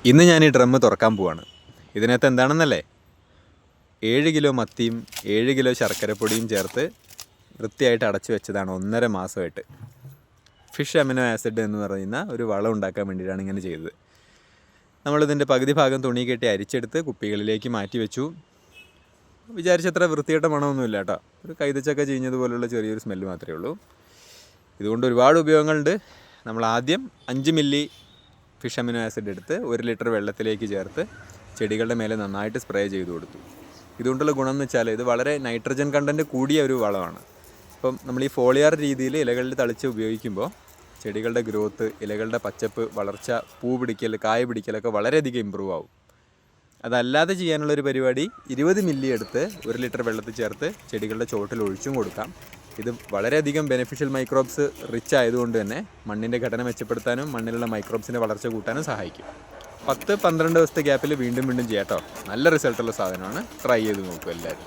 ഇന്ന് ഞാൻ ഈ ഡ്രം തുറക്കാൻ പോവാണ്. ഇതിനകത്ത് എന്താണെന്നല്ലേ, 7 കിലോ മത്തിയും 7 കിലോ ശർക്കരപ്പൊടിയും ചേർത്ത് വൃത്തിയായിട്ട് അടച്ചു വെച്ചതാണ് 1.5 മാസമായിട്ട്. ഫിഷ് അമിനോ ആസിഡ് എന്ന് പറയുന്ന ഒരു വളം ഉണ്ടാക്കാൻ വേണ്ടിയിട്ടാണ് ഇങ്ങനെ ചെയ്തത്. നമ്മളിതിൻ്റെ പകുതി ഭാഗം തുണി കെട്ടി അരിച്ചെടുത്ത് കുപ്പികളിലേക്ക് മാറ്റി വെച്ചു. വിചാരിച്ചത്ര വൃത്തികെട്ട മണമൊന്നുമില്ല കേട്ടോ. ഒരു കൈതച്ചക്ക ചീഞ്ഞതുപോലുള്ള ചെറിയൊരു സ്മെല്ല് മാത്രമേ ഉള്ളൂ. ഇതുകൊണ്ട് ഒരുപാട് ഉപയോഗങ്ങളുണ്ട്. നമ്മൾ ആദ്യം 5 മില്ലി ഫിഷ് അമിനോ ആസിഡ് എടുത്ത് 1 ലിറ്റർ വെള്ളത്തിലേക്ക് ചേർത്ത് ചെടികളുടെ മേലെ നന്നായിട്ട് സ്പ്രേ ചെയ്ത് കൊടുത്തു. ഇതുകൊണ്ടുള്ള ഗുണം എന്ന് വെച്ചാൽ ഇത് വളരെ നൈട്രജൻ കണ്ടൻറ്റ് കൂടിയ ഒരു വളമാണ്. അപ്പം നമ്മൾ ഈ ഫോളിയാർ രീതിയിൽ ഇലകളിൽ തളിച്ച് ഉപയോഗിക്കുമ്പോൾ ചെടികളുടെ ഗ്രോത്ത്, ഇലകളുടെ പച്ചപ്പ്, വളർച്ച, പൂ പിടിക്കൽ, കായ പിടിക്കലൊക്കെ വളരെയധികം ഇമ്പ്രൂവ് ആവും. അതല്ലാതെ ചെയ്യാനുള്ളൊരു പരിപാടി 20 മില്ലി എടുത്ത് 1 ലിറ്റർ വെള്ളത്തിൽ ചേർത്ത് ചെടികളുടെ ചോട്ടിൽ ഒഴിച്ചും കൊടുക്കാം. ഇത് വളരെയധികം ബെനിഫിഷ്യൽ മൈക്രോബ്സ് റിച്ച് ആയതുകൊണ്ട് തന്നെ മണ്ണിൻ്റെ ഘടന മെച്ചപ്പെടുത്താനും മണ്ണിലുള്ള മൈക്രോബ്സിൻ്റെ വളർച്ച കൂട്ടാനും സഹായിക്കും. 10-12 ദിവസത്തെ ഗ്യാപ്പിൽ വീണ്ടും ചെയ്യാം കേട്ടോ. നല്ല റിസൾട്ടുള്ള സാധനമാണ്. ട്രൈ ചെയ്ത് നോക്കും എല്ലാവരും.